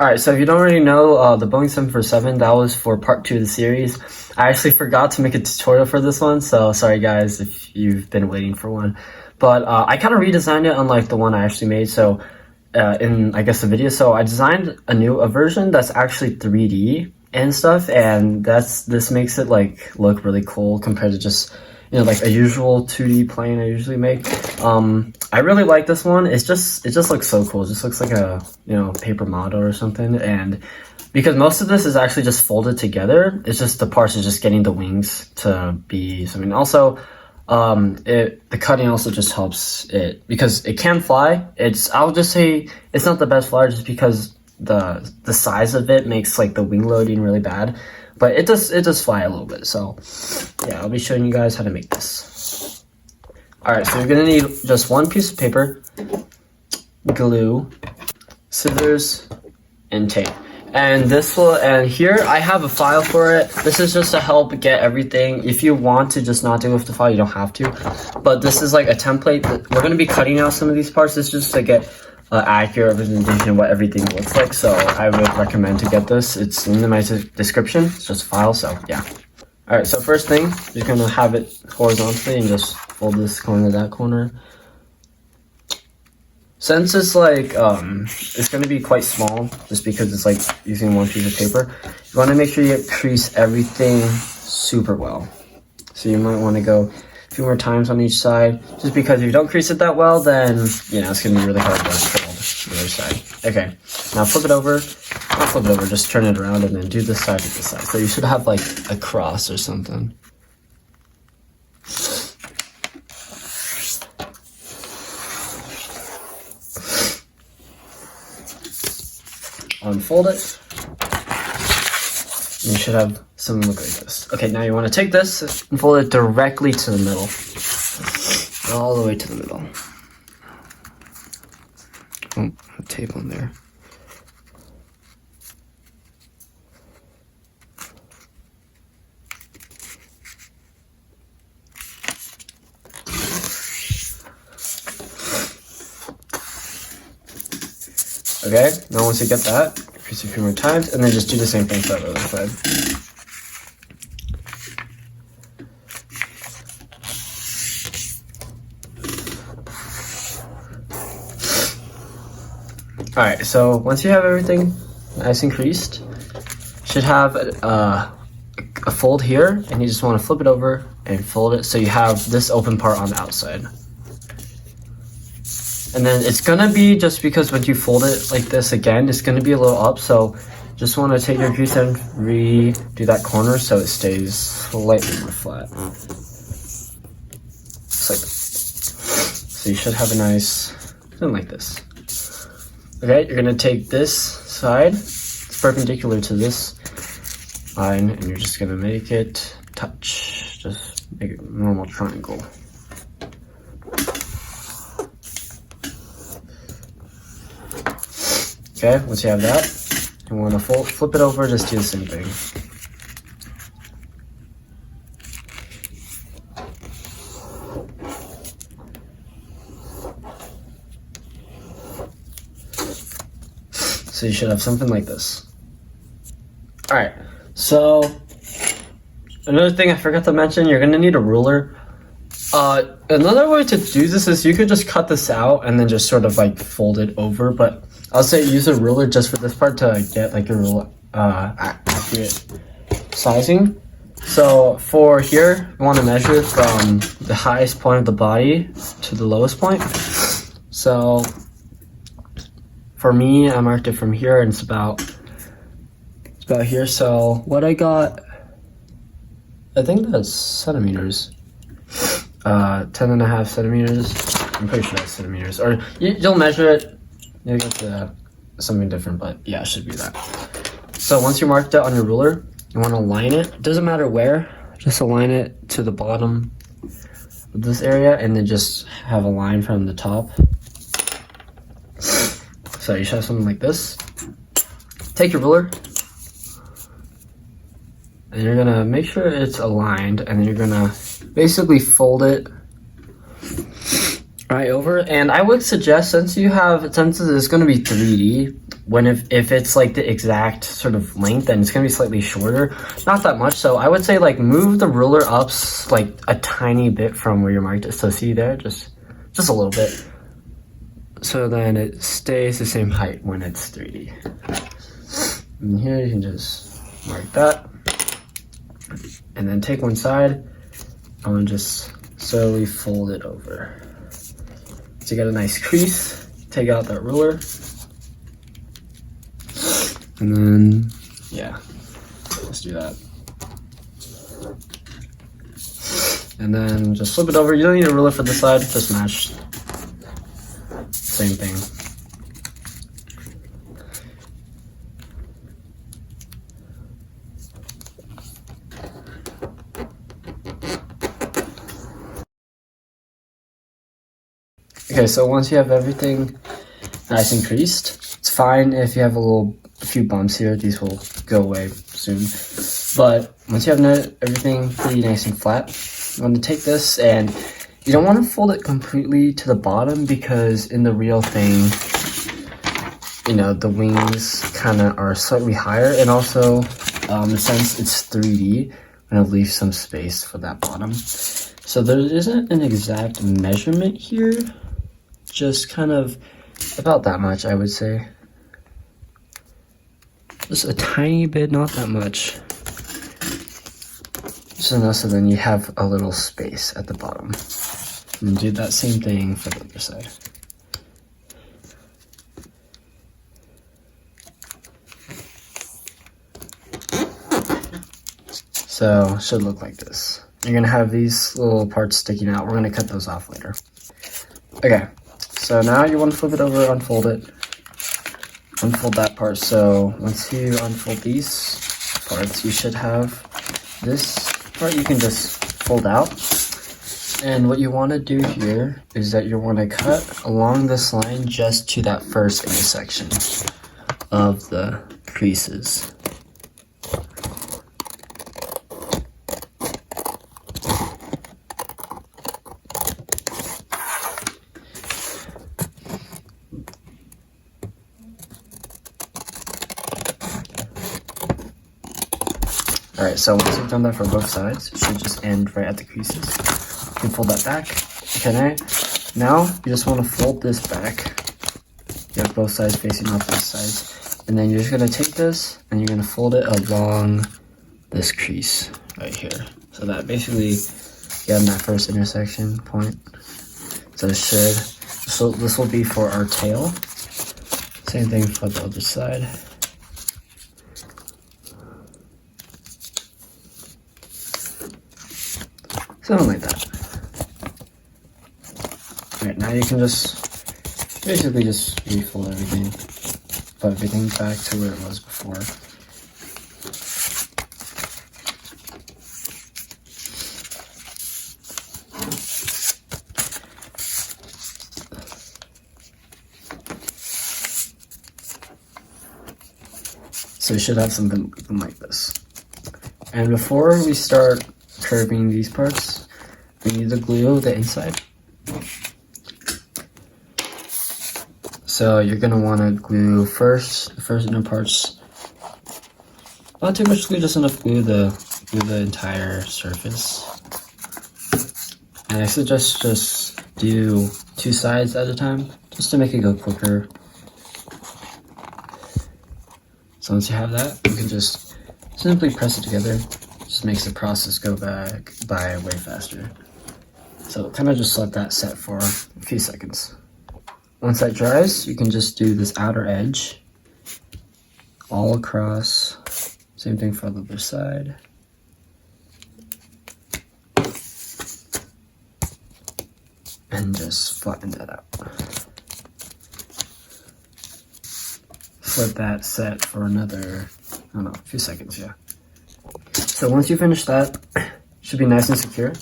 Alright, so if you don't already know, the Boeing 747, that was for part 2 of the series. I actually forgot to make a tutorial for this one, so sorry guys if you've been waiting for one. But I kind of redesigned it unlike the one I actually made, so in, I guess, the video. So I designed a version that's actually 3D and stuff, and this makes it like look really cool compared to just, you know, like a usual 2D plane I usually make. I really like this one. It just looks so cool. It just looks like a, you know, paper model or something. And because most of this is actually just folded together, it's just the parts are just getting the wings to be something. Also, the cutting also just helps it because it can fly. I'll just say it's not the best flyer just because the size of it makes like the wing loading really bad. But it does fly a little bit. So yeah, I'll be showing you guys how to make this. Alright, so you're gonna need just one piece of paper, glue, scissors, and tape. And here I have a file for it. This is just to help get everything. If you want to just not do with the file, you don't have to. But this is like a template that we're gonna be cutting out some of these parts. This is just to get accurate representation of what everything looks like. So I would recommend to get this. It's in my description. It's just a file, so yeah. Alright, so first thing, you're gonna have it horizontally and just fold this corner to that corner. Since it's like, it's gonna be quite small, just because it's like using one piece of paper, you wanna make sure you crease everything super well. So you might wanna go a few more times on each side, just because if you don't crease it that well, then, you know, it's gonna be really hard to fold the other side. Okay, now flip it over, not flip it over, just turn it around and then do this side to this side. So you should have like a cross or something. Unfold it. You should have something look like this. Okay, now you want to take this and fold it directly to the middle. All the way to the middle. Oh, tape on there. Okay, now once you get that, crease a few more times, and then just do the same thing for the other side. Alright, so once you have everything nice and creased, you should have a fold here, and you just want to flip it over and fold it so you have this open part on the outside. And then it's gonna be, just because when you fold it like this again, it's gonna be a little up, so just want to take your piece and redo that corner so it stays slightly more flat. Just like this. So you should have a nice, something like this. Okay, you're gonna take this side, it's perpendicular to this line, and you're just gonna make it touch. Just make it a normal triangle. Okay, once you have that, you want to flip it over, just do the same thing. So you should have something like this. Alright, so another thing I forgot to mention, you're going to need a ruler. Another way to do this is you could just cut this out and then just sort of like fold it over, but I'll say use a ruler just for this part to get like a real accurate sizing. So for here, you want to measure from the highest point of the body to the lowest point. So for me, I marked it from here, and it's about here. So what I got, I think that's centimeters. 10.5 centimeters. I'm pretty sure that's centimeters. Or you'll measure it. You'll get to something different, but yeah, it should be that. So once you marked it on your ruler, you want to align it. It doesn't matter where. Just align it to the bottom of this area, and then just have a line from the top. So you should have something like this. Take your ruler, and you're gonna make sure it's aligned, and then you're gonna basically fold it right over. And I would suggest, since it's going to be 3D, if it's like the exact sort of length, then it's going to be slightly shorter, not that much. So I would say like move the ruler up like a tiny bit from where you marked it. So see there, just a little bit. So then it stays the same height when it's 3D. And here you can just mark that. And then take one side and just slowly fold it over. So you got a nice crease. Take out that ruler. And then, yeah, let's do that. And then just flip it over. You don't need a ruler for this side, just match. Same thing. Okay, so once you have everything nice and creased, it's fine if you have a few bumps here. These will go away soon. But once you have everything pretty nice and flat, you want to take this, and you don't want to fold it completely to the bottom, because in the real thing, you know, the wings kind of are slightly higher, and also since it's 3D, I'm going to leave some space for that bottom. So there isn't an exact measurement here, just kind of about that much, I would say. Just a tiny bit, not that much. Just enough so then you have a little space at the bottom. And do that same thing for the other side. So it should look like this. You're gonna have these little parts sticking out. We're gonna cut those off later. Okay, so now you want to flip it over, unfold it. Unfold that part. So once you unfold these parts, you should have this part you can just fold out. And what you want to do here is that you want to cut along this line just to that first intersection of the creases. Alright, so once you've done that for both sides, it should just end right at the creases. You can fold that back. Okay, now you just want to fold this back. You have both sides facing off both sides. And then you're just going to take this and you're going to fold it along this crease right here. So that basically you have that first intersection point. So this will be for our tail. Same thing for the other side. Something like that. Alright, now you can just basically just refold everything. Put everything back to where it was before. So you should have something like this. And before we start curving these parts, we need to glue the inside. So you're gonna want to glue the first inner parts. Not too much glue, just enough glue to glue the entire surface. And I suggest just do 2 sides at a time, just to make it go quicker. So once you have that, you can just simply press it together. Just makes the process go by way faster. So kind of just let that set for a few seconds. Once that dries, you can just do this outer edge all across. Same thing for the other side. And just flatten that out. Let that set for another, I don't know, a few seconds, yeah. So once you finish that, it should be nice and secure.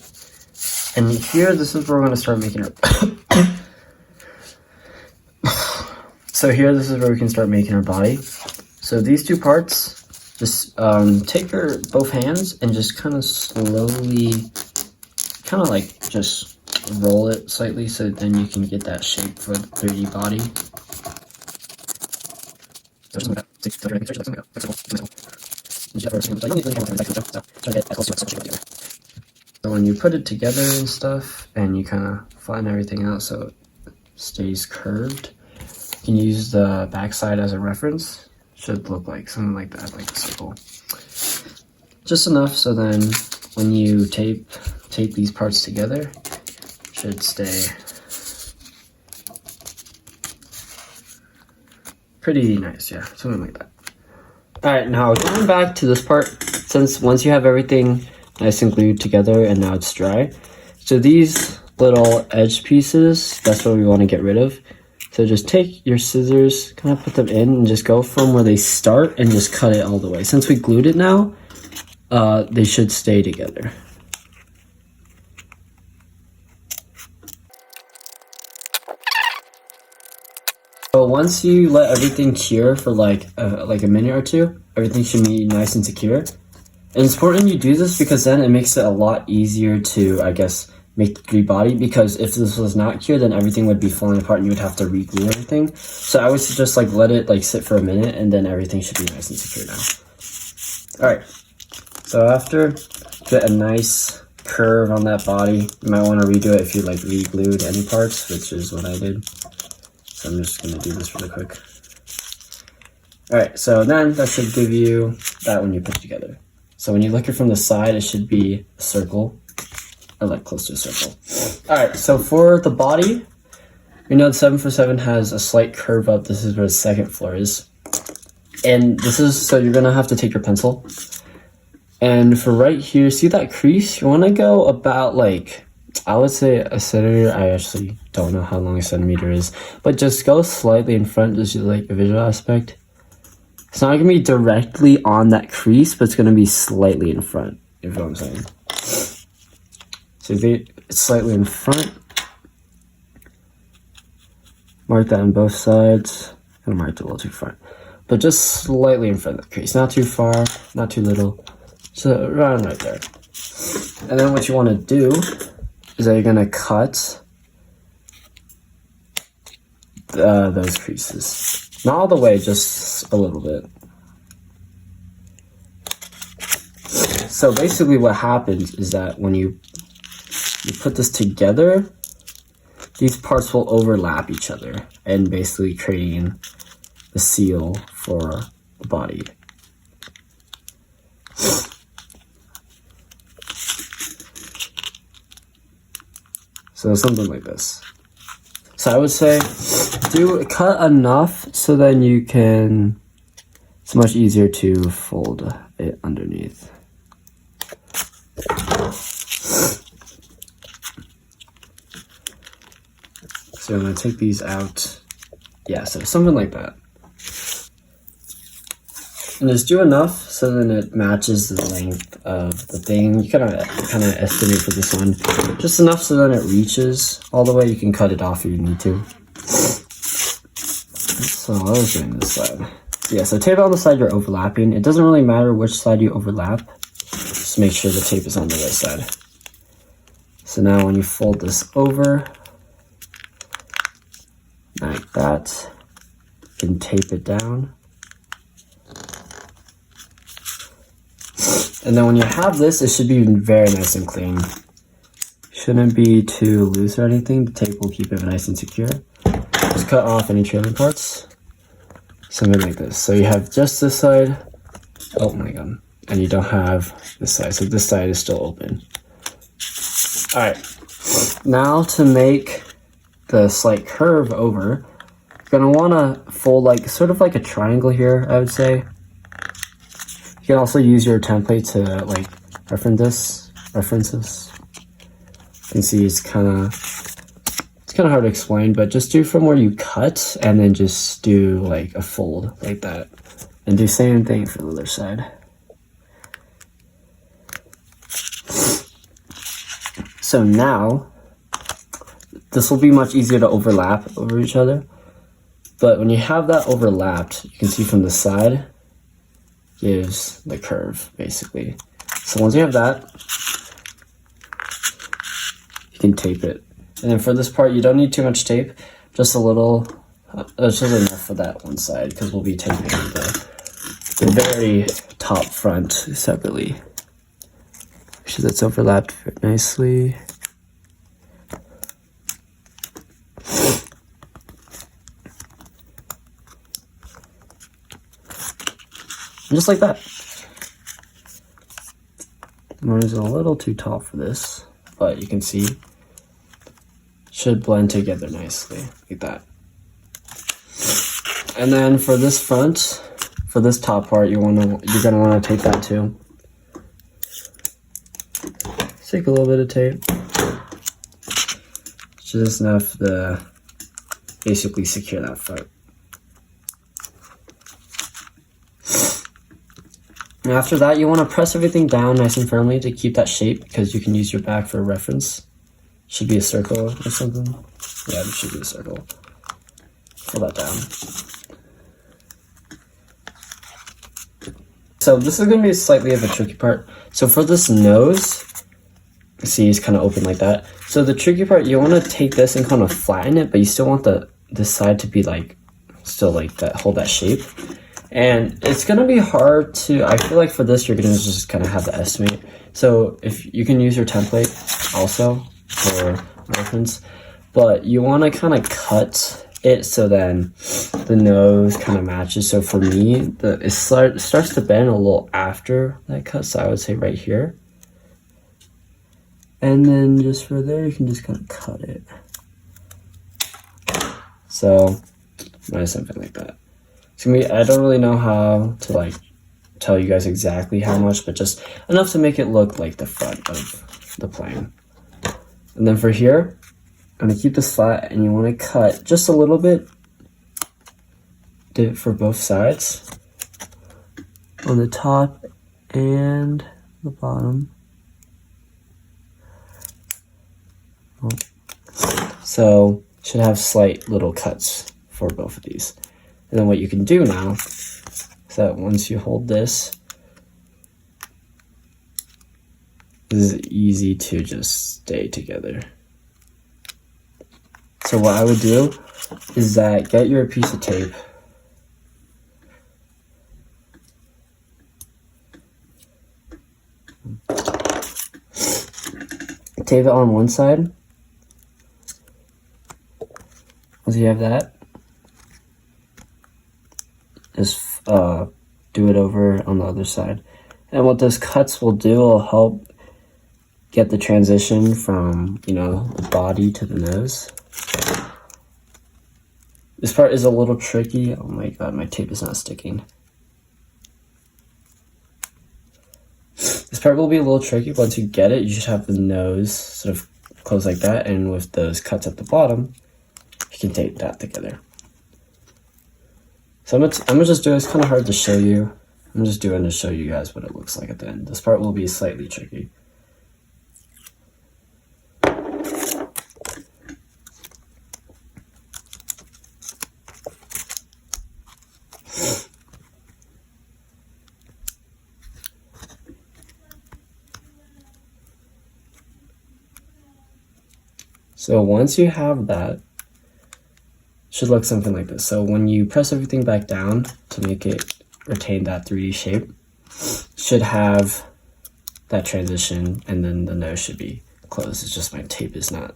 And here, this is where we're gonna start making our, so here, this is where we can start making our body. So these 2 parts, just take your both hands and just kind of slowly, kind of like just roll it slightly so then you can get that shape for the 3D body. So when you put it together and stuff, and you kind of flatten everything out so it stays curved, you can use the backside as a reference. Should look like something like that, like a circle. Just enough so then when you tape these parts together, should stay pretty nice, yeah, something like that. Alright, now going back to this part, since once you have everything nice and glued together and now it's dry, so these little edge pieces, that's what we want to get rid of. So just take your scissors, kind of put them in and just go from where they start and just cut it all the way. Since we glued it now, they should stay together. So once you let everything cure for like a minute or two, everything should be nice and secure. And it's important you do this because then it makes it a lot easier to, I guess, make the 3D body, because if this was not cured, then everything would be falling apart and you would have to re-glue everything. So I would suggest like let it like sit for a minute and then everything should be nice and secure now. Alright, so after, get a nice curve on that body. You might want to redo it if you like re-glued any parts, which is what I did. So I'm just going to do this really quick. Alright, so then that should give you that when you put it together. So when you look it from the side, it should be a circle, or like close to a circle. Alright, so for the body, we know the 747 has a slight curve up. This is where the second floor is. And this is, so you're going to have to take your pencil. And for right here, see that crease? You want to go about like, I would say a centimeter. I actually don't know how long a centimeter is, but just go slightly in front, just like a visual aspect. It's not going to be directly on that crease, but it's going to be slightly in front, if you know what I'm saying. So it's slightly in front. Mark that on both sides. I'm going to mark it a little too far. But just slightly in front of the crease. Not too far, not too little. So around right there. And then what you want to do is that you're going to cut those creases. Not all the way, just a little bit. So basically what happens is that when you put this together, these parts will overlap each other and basically creating the seal for the body. So something like this. So I would say cut enough so then you can, it's much easier to fold it underneath. So I'm going to take these out. Yeah, so something like that. And just do enough so then it matches the length of the thing. You kind of estimate for this one. Just enough so then it reaches all the way. You can cut it off if you need to. So I was doing this side. Yeah, so tape on the side you're overlapping. It doesn't really matter which side you overlap. Just make sure the tape is on the right side. So now when you fold this over, like that, you can tape it down. And then when you have this, it should be very nice and clean. Shouldn't be too loose or anything. The tape will keep it nice and secure. Just cut off any trailing parts. Something like this. So you have just this side. Oh my god. And you don't have this side. So this side is still open. Alright. Now to make the slight curve over, you're going to want to fold like sort of like a triangle here, I would say. You can also use your template to like reference this. You can see it's kind of hard to explain, but just do from where you cut and then just do like a fold like that. And do same thing for the other side. So now, this will be much easier to overlap over each other. But when you have that overlapped, you can see from the side, gives the curve, basically. So once you have that, you can tape it And then for this part, you don't need too much tape, just a little, just enough for that one side, because we'll be taping the very top front separately. Make sure that's overlapped nicely. And just like that. Mine is a little too tall for this, but you can see should blend together nicely like that. And then for this front, for this top part, you're gonna want to tape that too. Take a little bit of tape, just enough to basically secure that front. And after that, you want to press everything down nice and firmly to keep that shape, because you can use your back for reference. Should be a circle or something. Yeah, it should be a circle. Pull that down. So this is going to be slightly of a tricky part. So for this nose, see, it's kind of open like that. So the tricky part, you want to take this and kind of flatten it, but you still want this side to be like, still like that, hold that shape. And it's going to be hard to, I feel like for this, you're going to just kind of have to estimate. So if you can use your template also for reference, but you want to kind of cut it so then the nose kind of matches. So for me, it starts to bend a little after that cut. So I would say right here. And then just for there, you can just kind of cut it. So something like that. It's gonna be, I don't really know how to like tell you guys exactly how much, but just enough to make it look like the front of the plane. And then for here, I'm gonna keep this flat, and you want to cut just a little bit for both sides on the top and the bottom. So should have slight little cuts for both of these. And then what you can do now is that once you hold this is easy to just stay together. So what I would do is that get your piece of tape, tape it on one side. Once you have that, just do it over on the other side. And what those cuts will do will help get the transition from, the body to the nose. This part is a little tricky. Oh my god, my tape is not sticking. This part will be a little tricky. Once you get it, you should have the nose sort of close like that, and with those cuts at the bottom, you can tape that together. So I'm gonna just do it. It's kind of hard to show you. I'm just doing to show you guys what it looks like at the end. This part will be slightly tricky. So once you have that, should look something like this. So when you press everything back down to make it retain that 3D shape, should have that transition, and then the nose should be closed. It's just my tape is not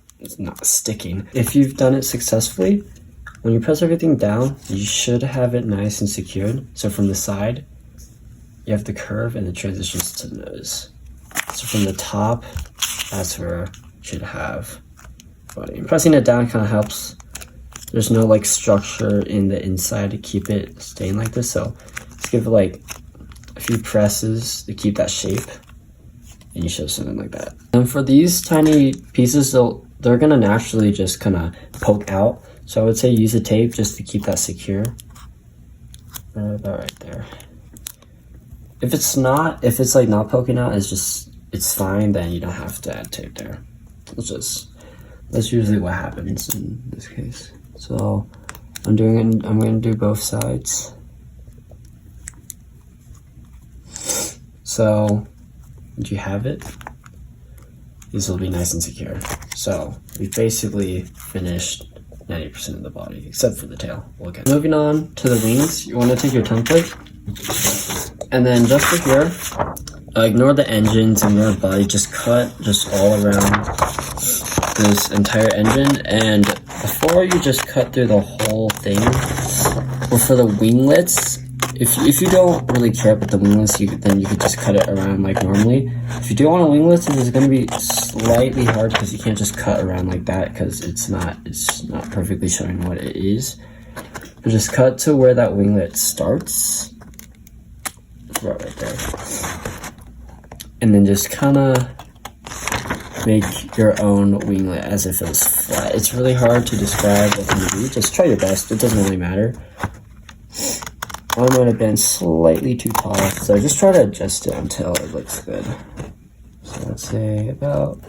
sticking. If you've done it successfully, when you press everything down, you should have it nice and secured. So from the side, you have the curve and the transitions to the nose. So from the top, that's where you should have body. Pressing it down kind of helps. There's no like structure in the inside to keep it staying like this, so just give it like a few presses to keep that shape, and you should have something like that. And for these tiny pieces, they're gonna naturally just kind of poke out, so I would say use a tape just to keep that secure. About right there. If it's like not poking out, it's fine, then you don't have to add tape there. That's usually what happens in this case. So I'm going to do both sides. So once you have it, these will be nice and secure. So we basically finished 90% of the body, except for the tail. We'll get moving on to the wings. You want to take your template, and then just for here, ignore the engines, ignore the body, just cut just all around this entire engine. And before you just cut through the whole thing, or for the winglets, if you don't really care about the winglets, then you could just cut it around like normally. If you do want a winglet, it's going to be slightly hard because you can't just cut around like that because it's not perfectly showing what it is. But just cut to where that winglet starts. It's right there. And then just kind of make your own winglet as if it was flat. It's really hard to describe what you do. Just try your best. It doesn't really matter. Mine might have been slightly too tall, so just try to adjust it until it looks good. So let's say about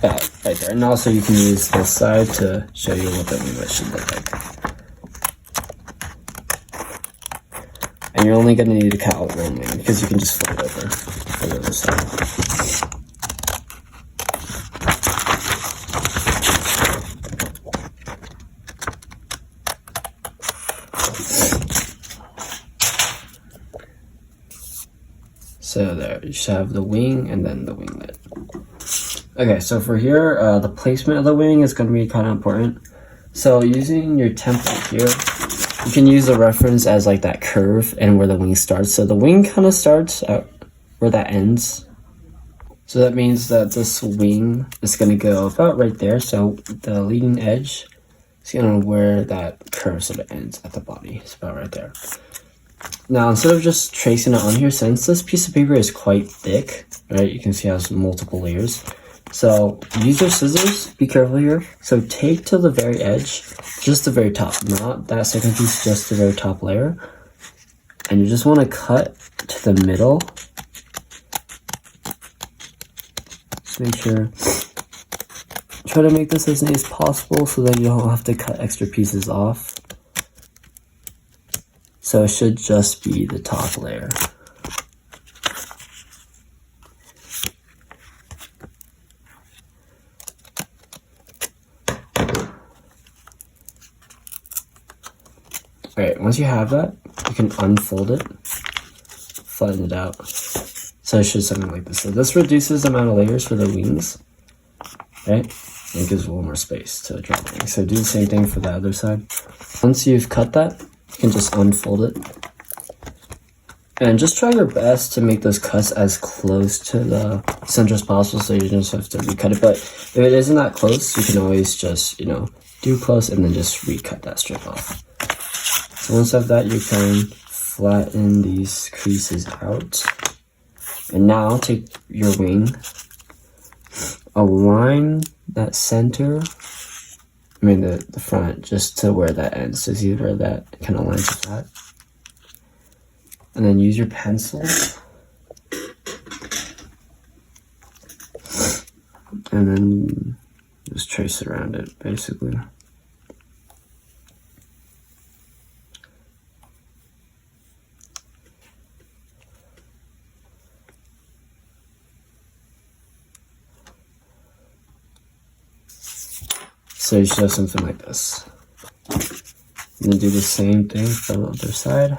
right there. And also you can use this side to show you what the winglet should look like. And you're only going to need to cut out one wing because you can just flip it over for the other side. So there, you should have the wing and then the winglet. Okay, so for here, the placement of the wing is going to be kind of important. So using your template here, you can use a reference as like that curve and where the wing starts. So the wing kind of starts at where that ends. So that means that this wing is going to go about right there. So the leading edge is going to where that curve sort of ends at the body. It's about right there. Now, instead of just tracing it on here, since this piece of paper is quite thick, right, you can see it has multiple layers. So use your scissors, be careful here. So take to the very edge, just the very top, not that second piece, just the very top layer. And you just want to cut to the middle. Just make sure, try to make this as neat as possible so that you don't have to cut extra pieces off. So it should just be the top layer. Alright, once you have that, you can unfold it, flatten it out. So it should something like this. So this reduces the amount of layers for the wings, right? And it gives a little more space to draw the wings. So do the same thing for the other side. Once you've cut that, you can just unfold it. And just try your best to make those cuts as close to the center as possible so you just have to recut it. But if it isn't that close, you can always just, do close and then just recut that strip off. So once you have that, you can flatten these creases out. And now take your wing, align that center, the front, just to where that ends. So see where that kind of lines with that. And then use your pencil. And then just trace around it, basically. So you should have something like this. And then do the same thing for the other side.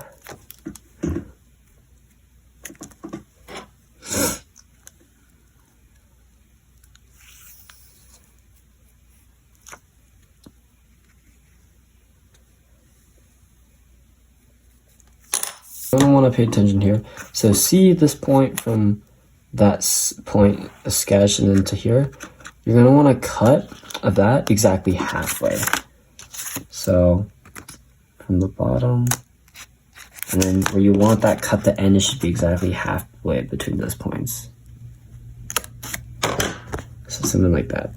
I don't want to pay attention here. So see this point from that point, a sketch, and then to here. You're going to want to cut of that exactly halfway. So from the bottom, and then where you want that cut to end, it should be exactly halfway between those points. So something like that.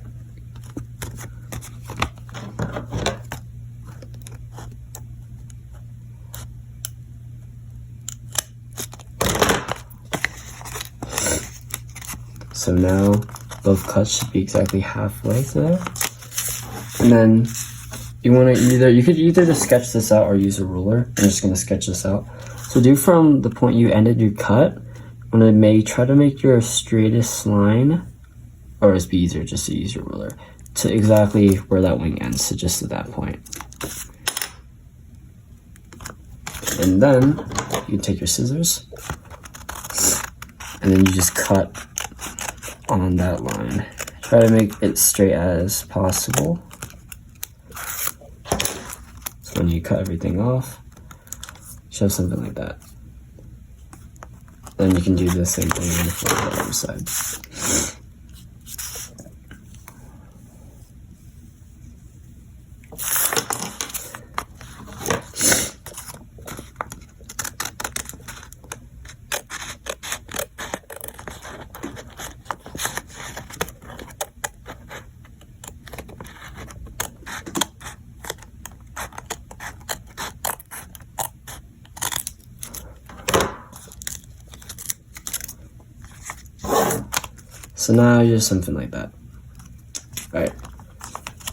So now both cuts should be exactly halfway to there. And then you could either just sketch this out or use a ruler. I'm just going to sketch this out. So do from the point you ended your cut, try to make your straightest line, or it'd be easier just to use your ruler, to exactly where that wing ends, so just at that point. And then you can take your scissors, and then you just cut on that line. Try to make it straight as possible. So when you cut everything off, you should have something like that. Then you can do the same thing on the other side. So now you're something like that. Alright.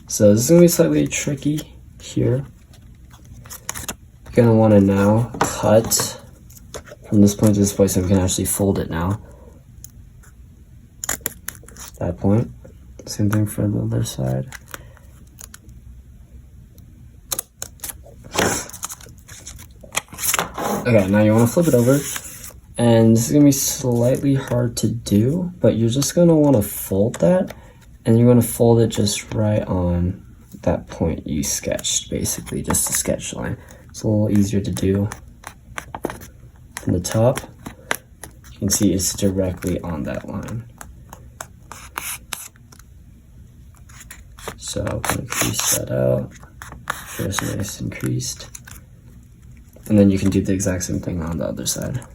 So this is going to be slightly tricky here. You're going to want to now cut from this point to this point so we can actually fold it now. That point. Same thing for the other side. Okay, now you want to flip it over. And this is going to be slightly hard to do, but you're just going to want to fold that, and you're going to fold it just right on that point you sketched, basically, just a sketch line. It's a little easier to do. From the top, you can see it's directly on that line. So I'm going to crease that out, just nice and creased. And then you can do the exact same thing on the other side.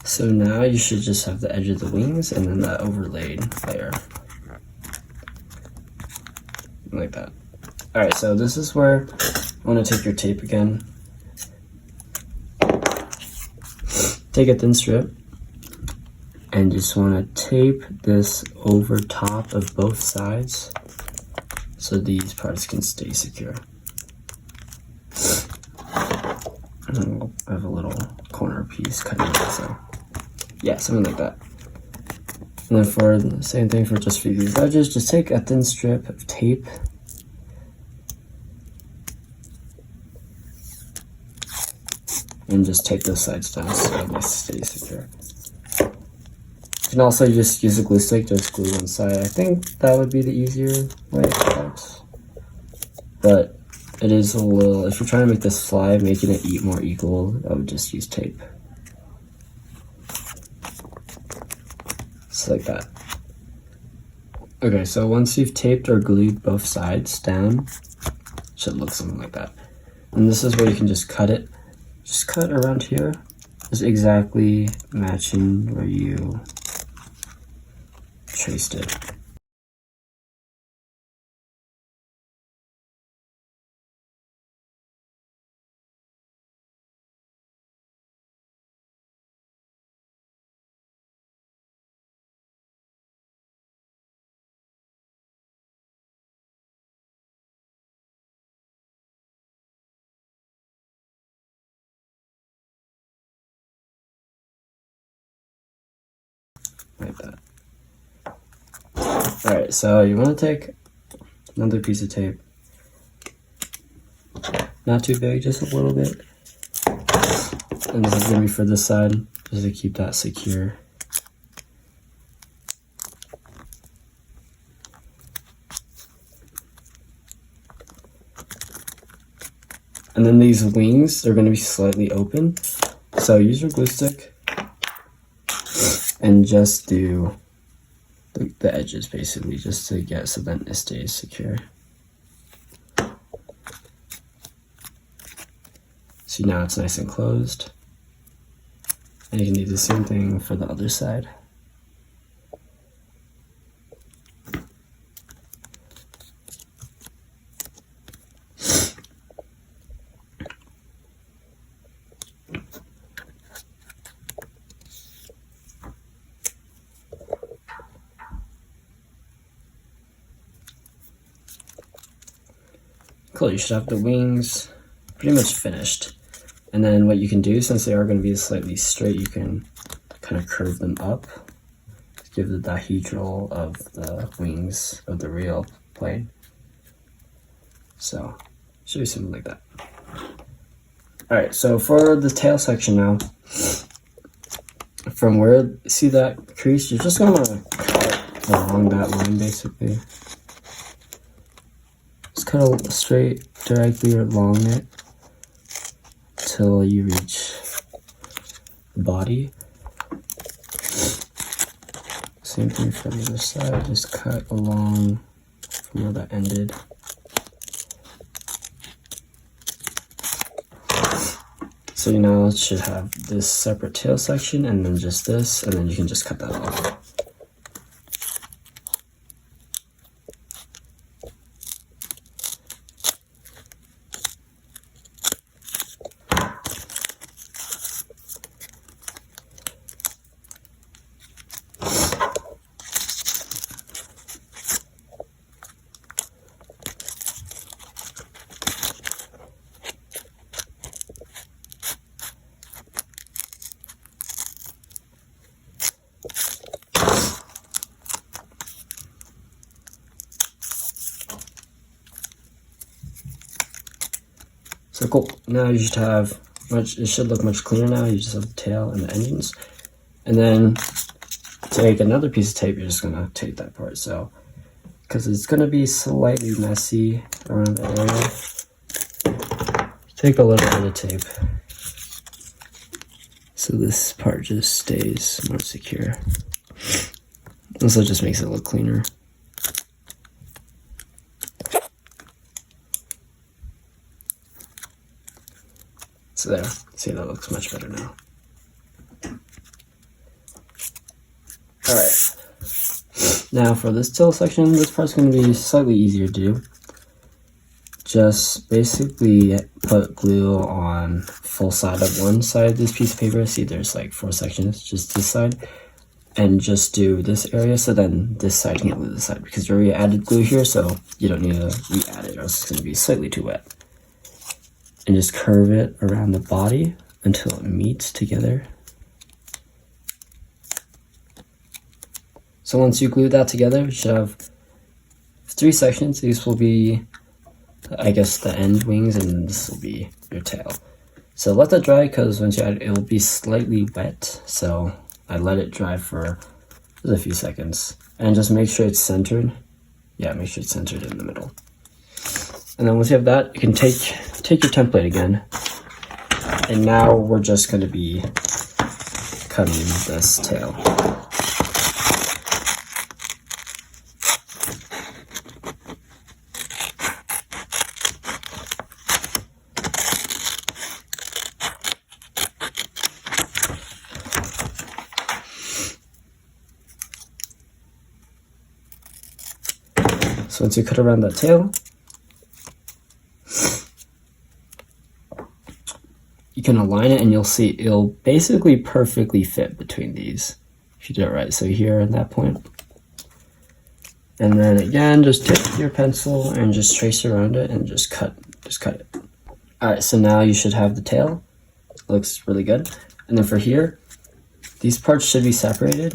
So now you should just have the edge of the wings and then that overlaid layer. Like that. Alright, so this is where I want to take your tape again. Take a thin strip and just want to tape this over top of both sides so these parts can stay secure. And we'll have a little corner piece cutting it, so yeah, something like that. And then for the same thing for these edges, just take a thin strip of tape and just tape those sides down so they stay secure. You can also just use a glue stick, just glue one side. I think that would be the easier way it works. But it is a little, if you're trying to make this fly, making it more equal, I would just use tape. Like that. Okay, so once you've taped or glued both sides down, it should look something like that. And this is where you can just cut it. Just cut around here, just exactly matching where you traced it. Like that. Alright, so you want to take another piece of tape. Not too big, just a little bit. And this is going to be for this side, just to keep that secure. And then these wings, they're going to be slightly open. So use your glue stick and just do the edges basically, just to get so that it stays secure. See, now it's nice and closed. And you can do the same thing for the other side. Cool, you should have the wings pretty much finished. And then what you can do, since they are going to be slightly straight, you can kind of curve them up to give the dihedral of the wings of the real plane. So, show you something like that. Alright, so for the tail section now, from where, see that crease, you're just going to cut along that line basically. Just cut a straight directly along it till you reach the body. Same thing for the other side, just cut along from where that ended. So you now should have this separate tail section and then just this, and then you can just cut that off. So cool, now you should have it should look much cleaner now. You just have the tail and the engines. And then take another piece of tape, you're just gonna tape that part. So, because it's gonna be slightly messy around the area, take a little bit of tape. So this part just stays more secure. Also just makes it look cleaner. So there, see, that looks much better now. Alright, now for this tail section, this part's going to be slightly easier to do. Just basically put glue on full side of one side of this piece of paper. See, there's like 4 sections, just this side. And just do this area, so then this side can't glue this side, because you already added glue here, so you don't need to re-add it, or else it's going to be slightly too wet. And just curve it around the body until it meets together. So once you glue that together, you should have 3 sections. These will be, I guess, the end wings, and this will be your tail. So let that dry, because once you add it, it will be slightly wet. So I let it dry for just a few seconds. And just make sure it's centered. Yeah, make sure it's centered in the middle. And then once you have that, you can take your template again. And now we're just going to be cutting this tail. So once you cut around that tail, you can align it and you'll see it'll basically perfectly fit between these if you do it right. So here at that point. And then again, just take your pencil and just trace around it and just cut it. Alright, so now you should have the tail. Looks really good. And then for here, these parts should be separated.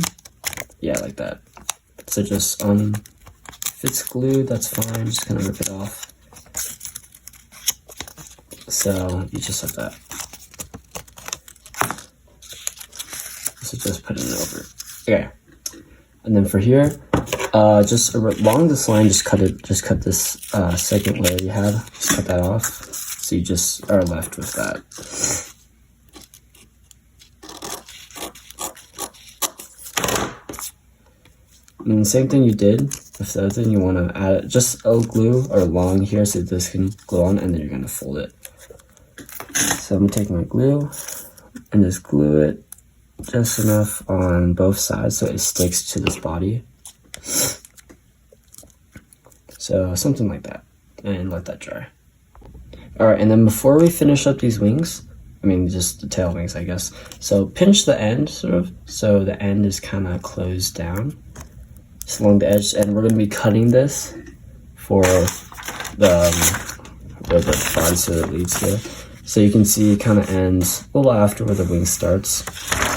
Yeah, like that. So just if it's glued, that's fine. Just kind of rip it off. So you just have that. So just put it over. Okay. And then for here, just along this line, just cut this second layer you have. Just cut that off. So you just are left with that. And the same thing you did with the other thing, you want to add just glue or along here so this can glue on, and then you're going to fold it. So I'm gonna take my glue and just glue it just enough on both sides so it sticks to this body. So something like that, and let that dry. All right, and then before we finish up these wings, I mean just the tail wings, I guess. So pinch the end sort of, so the end is kind of closed down, just along the edge, and we're gonna be cutting this for the sides that it leads to. So you can see it kind of ends a little after where the wing starts.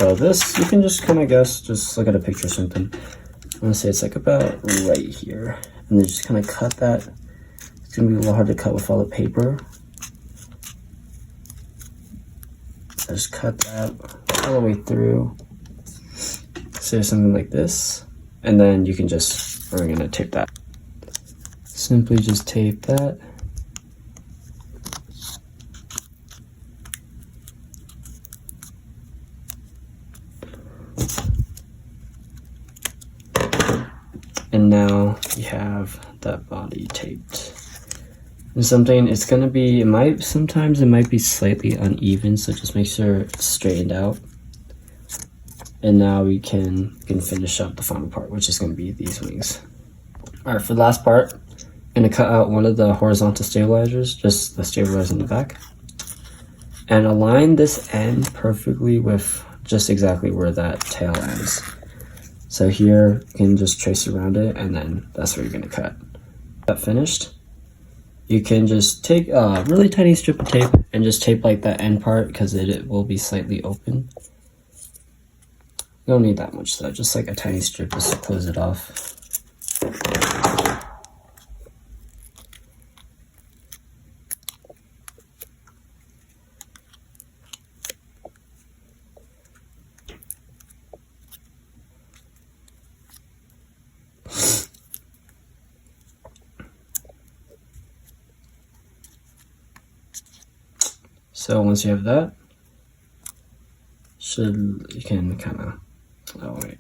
So this, you can just kind of guess, just look at a picture or something. I'm gonna say it's like about right here. And then just kind of cut that. It's gonna be a little hard to cut with all the paper. Just cut that all the way through. Say something like this. And then you can just, we're gonna tape that. Simply just tape that. And now you have that body taped. And something, it's gonna be, sometimes it might be slightly uneven, so just make sure it's straightened out. And now we can finish up the final part, which is gonna be these wings. All right, for the last part, I'm gonna cut out one of the horizontal stabilizers, just the stabilizer in the back, and align this end perfectly with just exactly where that tail ends. So here, you can just trace around it, and then that's where you're gonna cut. That finished, you can just take a really tiny strip of tape and just tape like that end part, because it will be slightly open. You don't need that much though, just like a tiny strip just to close it off. So once you have that, you can kind of, oh wait,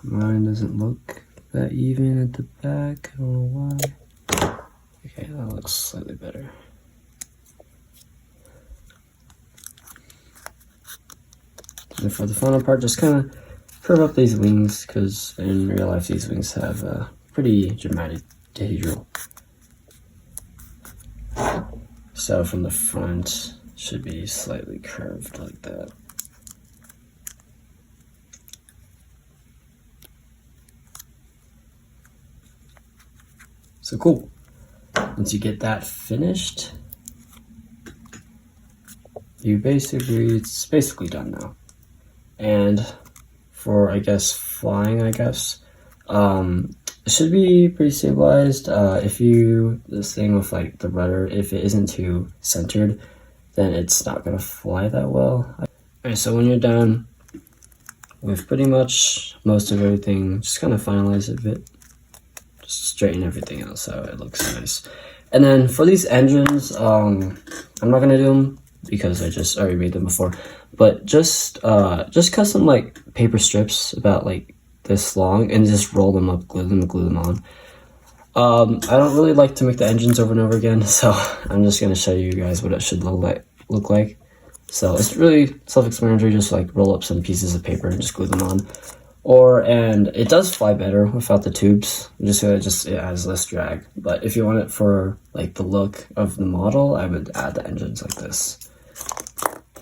mine doesn't look that even at the back, I don't know why. Okay, that looks slightly better. And for the final part, just kind of curve up these wings, because in real life these wings have a pretty dramatic dihedral. So from the front, should be slightly curved like that. So cool. Once you get that finished, it's basically done now. And for, I guess, flying, it should be pretty stabilized. This thing with like the rudder, if it isn't too centered, then it's not gonna fly that well. Alright, so when you're done with pretty much most of everything, just kind of finalize it a bit. Just straighten everything out so it looks nice. And then for these engines, I'm not gonna do them because I just already made them before, but just cut some like paper strips about like this long and just roll them up, glue them on. I don't really like to make the engines over and over again, so I'm just gonna show you guys what it should look like. So it's really self-explanatory, just like roll up some pieces of paper and just glue them on. And it does fly better without the tubes, it has less drag. But if you want it for like the look of the model, I would add the engines like this.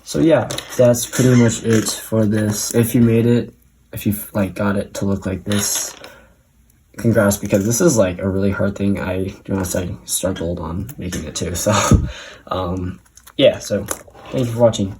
So yeah, that's pretty much it for this. If you made it, if you like got it to look like this, congrats, because this is like a really hard thing. I struggled on making it too. So yeah, so thank you for watching.